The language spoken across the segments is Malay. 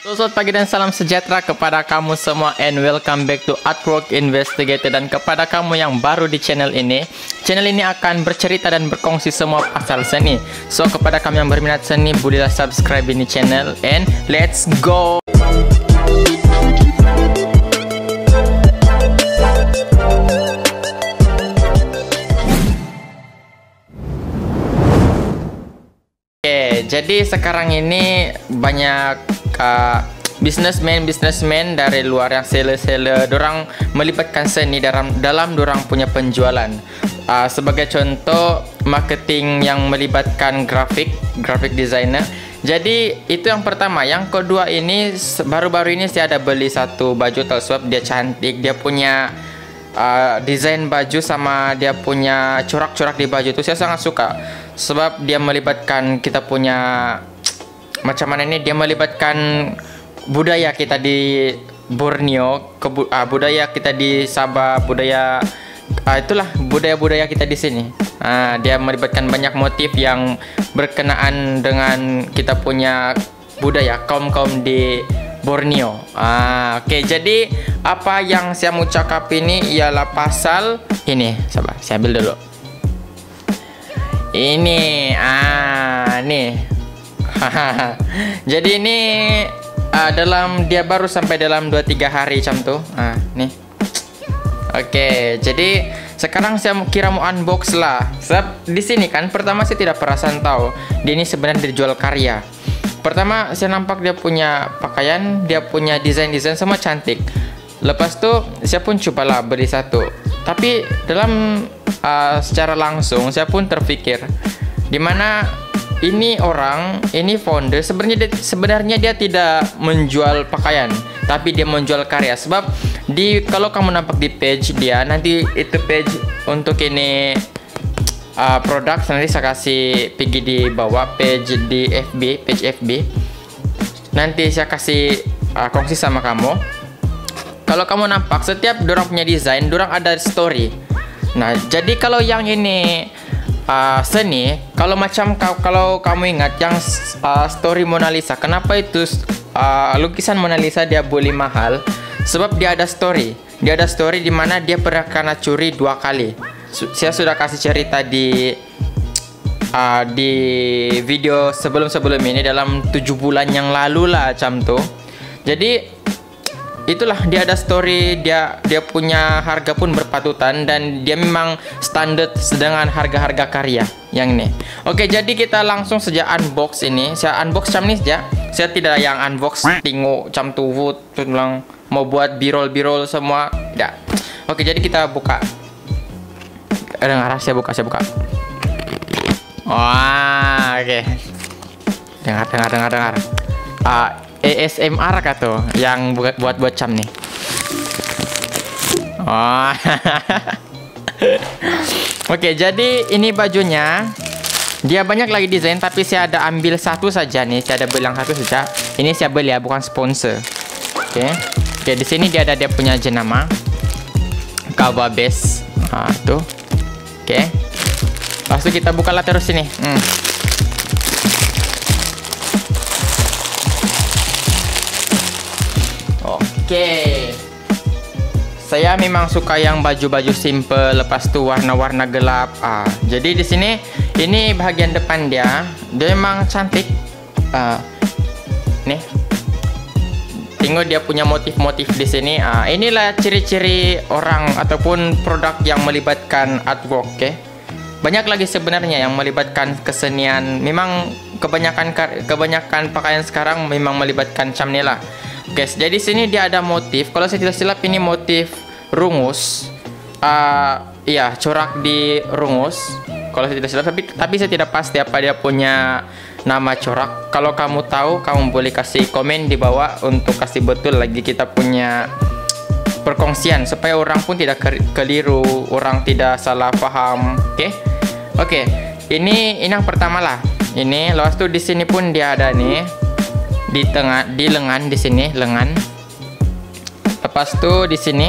Selamat pagi dan salam sejahtera kepada kamu semua, and welcome back to Artwork Investigator. Dan kepada kamu yang baru di channel ini akan bercerita dan berkongsi semua pasal seni. So kepada kamu yang berminat seni, bolehlah subscribe ini channel, and let's go. Oke, jadi sekarang ini banyak bisnesmen dari luar yang seller dorang melibatkan seni dalam dorang punya penjualan. Sebagai contoh, marketing yang melibatkan grafik designer. Jadi itu yang pertama. Yang kedua ini baru-baru ini saya ada beli satu baju Telswab. Dia cantik, dia punya desain baju sama dia punya corak-corak di baju itu saya sangat suka, sebab dia melibatkan kita punya macam mana ini, dia melibatkan budaya kita di Borneo, budaya kita di Sabah, budaya itulah budaya kita di sini. Dia melibatkan banyak motif yang berkenaan dengan kita punya budaya kaum di Borneo. Oke, jadi apa yang saya mau cakap ini ialah pasal ini. Sabar, saya ambil dulu. Ini, nih. Jadi ini dalam dia baru sampai dalam 2-3 hari macam tu. Nih. Oke, jadi sekarang saya kira mau unbox lah. Sebab di sini kan pertama saya tidak perasan tahu dia ini sebenarnya dijual karya. Pertama saya nampak dia punya pakaian, dia punya desain semua cantik. Lepas tu saya pun cobalah beli satu. Tapi dalam secara langsung saya pun terfikir, di mana ini founder sebenarnya dia tidak menjual pakaian, tapi dia menjual karya. Sebab kalau kamu nampak di page dia, nanti itu page untuk ini produk, nanti saya kasih pergi di bawah page di page FB. Nanti saya kasih kongsi sama kamu. Kalau kamu nampak setiap dorang punya desain, dorang ada story. Nah, jadi kalau yang ini seni, kalau kamu ingat yang story Mona Lisa, kenapa itu lukisan Mona Lisa dia boleh mahal? Sebab dia ada story. Dia ada story di mana dia pernah kena curi 2 kali. Saya sudah kasih cerita di video sebelum ini, dalam 7 bulan yang lalu lah macam tu. Jadi itulah dia ada story, dia punya harga pun berpatutan, dan dia memang standar dengan harga-harga karya yang ini. Oke, jadi kita langsung saja unbox ini. Saya unbox macam ni saja. Saya tidak yang unbox tengok macam tu bilang mau buat birol semua, tidak. Oke, jadi kita buka. Dengar, saya buka. Wah, oke. Dengar. ASMR kata yang buat cam nih. Oke, jadi ini bajunya. Dia banyak lagi desain, tapi saya ada ambil satu saja nih. Saya ada bilang satu saja. Ini saya beli ya, bukan sponsor. Oke, di sini dia ada dia punya jenama, cover base. Tuh. Oke. Lepas itu kita bukalah terus sini. Oke. Saya memang suka yang baju-baju simple, lepas tu warna-warna gelap. Jadi di sini ini bahagian depan dia memang cantik. Nih. Tengok dia punya motif-motif di sini. Inilah ciri-ciri orang ataupun produk yang melibatkan artwork, okay? Banyak lagi sebenarnya yang melibatkan kesenian. Memang kebanyakan pakaian sekarang memang melibatkan macam ni lah. Guys, jadi sini dia ada motif. Kalau saya tidak silap ini motif rungus. Iya, corak di rungus. Kalau saya tidak silap, tapi saya tidak pasti apa dia punya nama corak. Kalau kamu tahu, kamu boleh kasih komen di bawah untuk kasih betul lagi kita punya perkongsian, supaya orang pun tidak keliru, orang tidak salah paham. Oke. Ini yang pertama lah. Ini, lepas tu di sini pun dia ada nih. Di tengah, di lengan, di sini lengan. Lepas tu di sini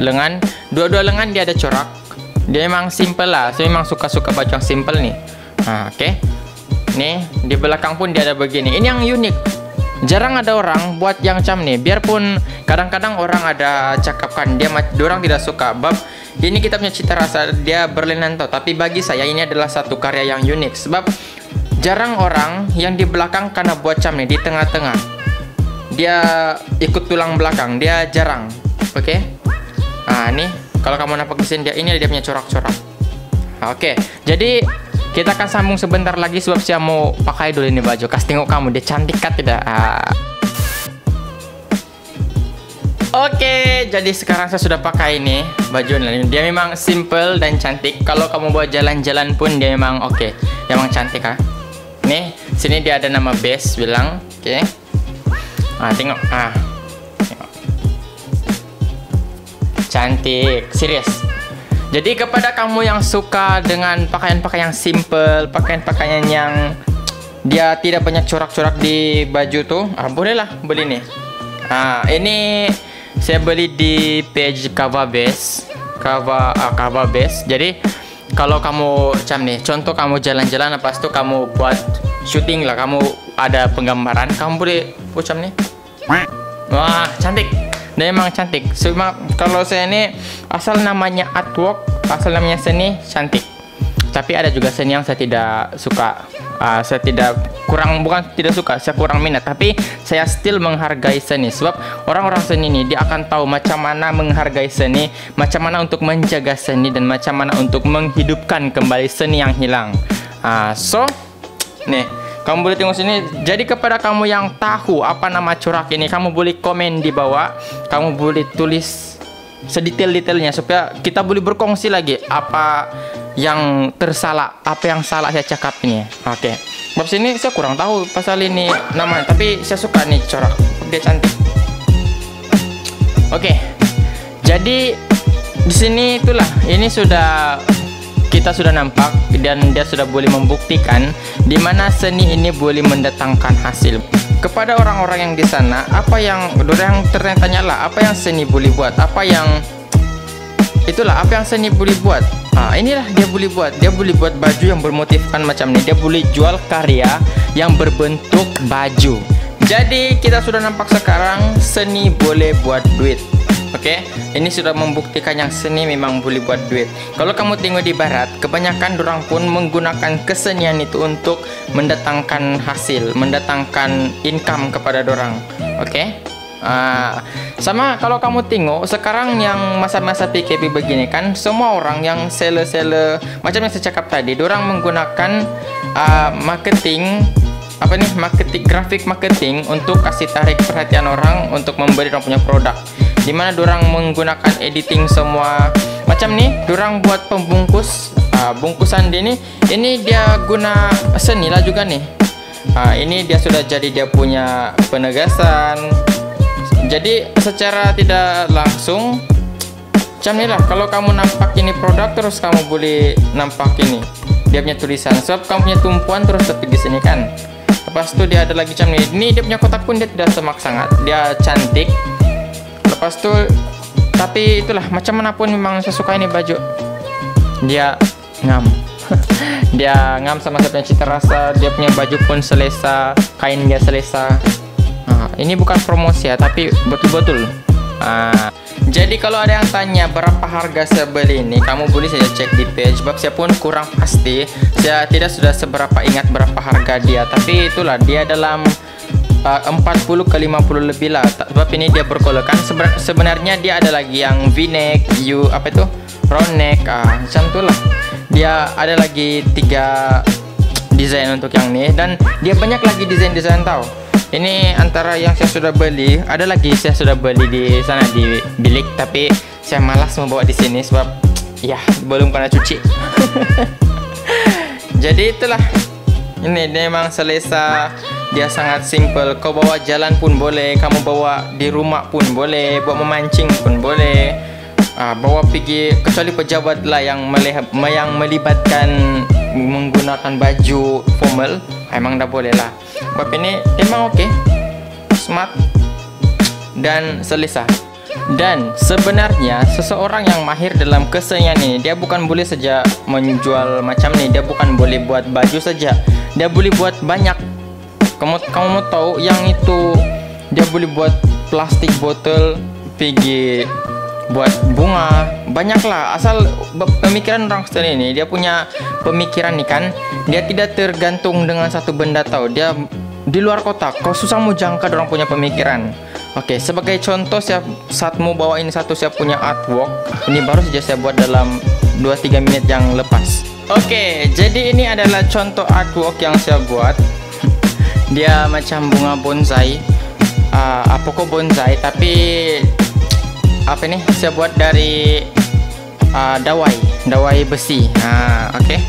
lengan, dua-dua lengan dia ada corak. Dia memang simple lah. Saya memang suka baju yang simple nih. Oke. Nih di belakang pun dia ada begini. Ini yang unik. jarang ada orang buat yang macam nih. Biarpun kadang-kadang orang ada cakapkan orang tidak suka bab ini kita punya cita rasa dia berlainan tau. Tapi bagi saya ini adalah satu karya yang unik sebab jarang orang yang di belakang karena buat macam nih, di tengah-tengah dia ikut tulang belakang, dia jarang. Oke. Nah, nih kalau kamu nampak di sini dia punya corak-corak. Oke. Jadi kita akan sambung sebentar lagi sebab saya mau pakai dulu ini baju. Kasih tengok kamu dia cantik kan tidak? Oke, jadi sekarang saya sudah pakai ini baju ini. Dia memang simple dan cantik. Kalau kamu buat jalan-jalan pun dia memang oke. Dia memang cantik Nih, sini dia ada nama base bilang. Oke. Tengok. Tengok. Cantik, serius. Jadi kepada kamu yang suka dengan pakaian-pakaian yang simple, pakaian-pakaian yang dia tidak banyak corak-corak di baju tuh, bolehlah beli nih. Ini saya beli di page Kava Base. Jadi kalau kamu macam nih, contoh kamu jalan-jalan, lepas itu kamu buat syuting lah, kamu ada penggambaran, kamu boleh macam nih. Wah, cantik. Dia memang cantik. Kalau saya ini asal namanya artwork, asal namanya seni cantik. Tapi ada juga seni yang saya tidak suka. Saya kurang minat. Tapi saya still menghargai seni. Sebab orang-orang seni ini dia akan tahu macam mana menghargai seni, macam mana untuk menjaga seni, dan macam mana untuk menghidupkan kembali seni yang hilang. So, nih. Kamu boleh tengok sini. Jadi kepada kamu yang tahu apa nama corak ini, kamu boleh komen di bawah. Kamu boleh tulis sedetail-detailnya supaya kita boleh berkongsi lagi apa yang tersalah, apa yang salah saya cakap ini. Oke. Bab sini saya kurang tahu pasal ini namanya, tapi saya suka nih corak. Dia cantik. Oke. Jadi di sini itulah. Ini kita sudah nampak dan dia sudah boleh membuktikan di mana seni ini boleh mendatangkan hasil. Kepada orang-orang yang di sana, apa yang tertanya-tanyalah, apa yang seni boleh buat? Apa yang seni boleh buat? Inilah dia boleh buat. Dia boleh buat baju yang bermotifkan macam ini. Dia boleh jual karya yang berbentuk baju. Jadi kita sudah nampak sekarang seni boleh buat duit. Oke, ini sudah membuktikan yang seni memang boleh buat duit. Kalau kamu tengok di barat, kebanyakan dorang pun menggunakan kesenian itu untuk mendatangkan hasil, mendatangkan income kepada dorang. Oke. Sama kalau kamu tengok sekarang yang masa-masa PKP begini kan, semua orang yang seller macam yang saya cakap tadi, dorang menggunakan marketing grafik marketing untuk kasih tarik perhatian orang untuk membeli orang punya produk. Dimana dorang menggunakan editing semua macam nih, dorang buat pembungkus bungkusan dia ini dia guna seni lah juga nih. Ini dia sudah jadi dia punya penegasan. Jadi secara tidak langsung macam ni lah. Kalau kamu nampak ini produk, terus kamu boleh nampak ini dia punya tulisan. Sebab kamu punya tumpuan terus tepi di sini kan. Lepas tu dia ada lagi macam ni. Ini dia punya kotak pun dia tidak semak sangat. Dia cantik. Lepas tu, tapi itulah macam mana pun memang saya suka ini baju. Dia ngam. Dia ngam sama saya punya cita rasa. Dia punya baju pun selesa, kain dia selesa. Ini bukan promosi ya, tapi betul-betul. Jadi kalau ada yang tanya berapa harga saya beli ini, kamu boleh saja cek di page. Sebab saya pun kurang pasti. Saya tidak sudah seberapa ingat berapa harga dia. Tapi itulah dia dalam 40 ke 50 lebih lah. Sebab ini dia berkolokan. Sebenarnya dia ada lagi yang V-neck, round neck, macam itulah. Dia ada lagi 3 desain untuk yang ini. Dan dia banyak lagi desain-desain tahu. Ini antara yang saya sudah beli. Ada lagi saya sudah beli di sana di bilik, tapi saya malas membawa di sini sebab ya belum pernah cuci. Jadi itulah. Ini dia memang selesa. Dia sangat simple. Kau bawa jalan pun boleh, kamu bawa di rumah pun boleh, bawa memancing pun boleh, bawa pergi, kecuali pejabat lah yang melibatkan menggunakan baju formal, emang dah boleh lah. Sebab ini memang oke, smart dan selesa. Dan sebenarnya seseorang yang mahir dalam kesenian ini, dia bukan boleh saja menjual macam ni. Dia bukan boleh buat baju saja, dia boleh buat banyak Kamu mau tahu yang itu dia boleh buat plastik botol, pergi buat bunga, banyak lah. Asal pemikiran orang Kristen ini, dia punya pemikiran nih kan, dia tidak tergantung dengan satu benda tahu. Dia di luar kotak, kau susah mau jangka orang punya pemikiran. Oke, sebagai contoh saat mau bawa ini satu saya punya artwork. Ini baru saja saya buat dalam 2-3 menit yang lepas. Oke, jadi ini adalah contoh artwork yang saya buat. Dia macam bunga bonsai. Apa kok bonsai, tapi apa ini saya buat dari dawai besi. Oke.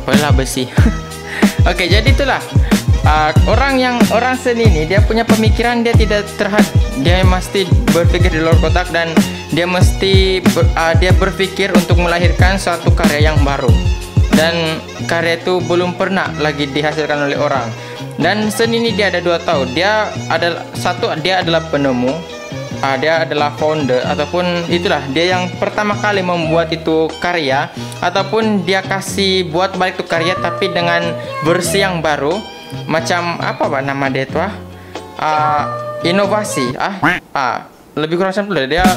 Bolehlah besi. Oke, jadi itulah orang seni ini, dia punya pemikiran, dia tidak dia mesti berpikir di luar kotak, dan dia mesti dia berpikir untuk melahirkan suatu karya yang baru, dan karya itu belum pernah lagi dihasilkan oleh orang. Dan seni ini dia ada 2 tahun. Dia adalah penemu, dia adalah founder, ataupun itulah dia yang pertama kali membuat itu karya, ataupun dia kasih buat balik itu karya tapi dengan versi yang baru. Macam apa nama dia itu inovasi. Lebih kurang sampel dia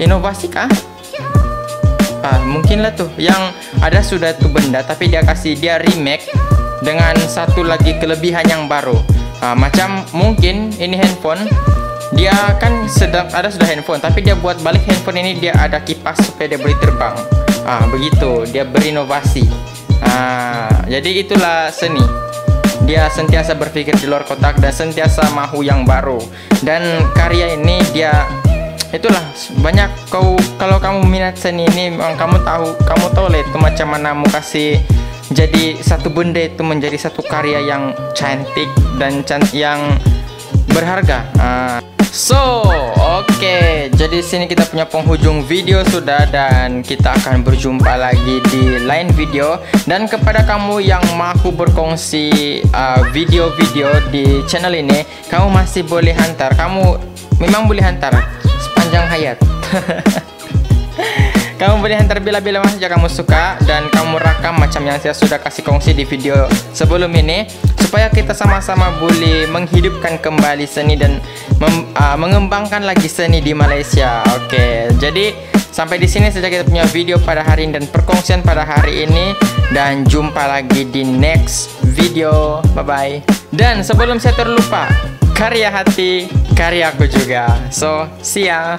inovasi kah? Mungkin lah tuh yang ada sudah tuh benda, tapi dia remake dengan satu lagi kelebihan yang baru. Macam mungkin ini handphone, dia kan sudah handphone, tapi dia buat balik handphone ini, dia ada kipas supaya dia boleh terbang. Begitu dia berinovasi. Jadi itulah seni. Dia sentiasa berpikir di luar kotak dan sentiasa mahu yang baru. Dan karya ini dia itulah banyak. Kalau kamu minat seni ini, kamu tahu lah itu macam mana mau kasih jadi satu benda itu menjadi satu karya yang cantik dan yang berharga. Oke, jadi sini kita punya penghujung video sudah, dan kita akan berjumpa lagi di lain video. Dan kepada kamu yang mau berkongsi video-video di channel ini, kamu masih boleh hantar. Kamu memang boleh hantar sepanjang hayat. Kamu boleh hantar bila-bila saja kamu suka, dan kamu rakam macam yang saya sudah kasih kongsi di video sebelum ini, supaya kita sama-sama boleh menghidupkan kembali seni dan mengembangkan lagi seni di Malaysia. Oke, jadi sampai di sini saja kita punya video pada hari ini dan perkongsian pada hari ini, dan jumpa lagi di next video. Bye bye. Dan sebelum saya terlupa, karya hati, karyaku juga. See ya.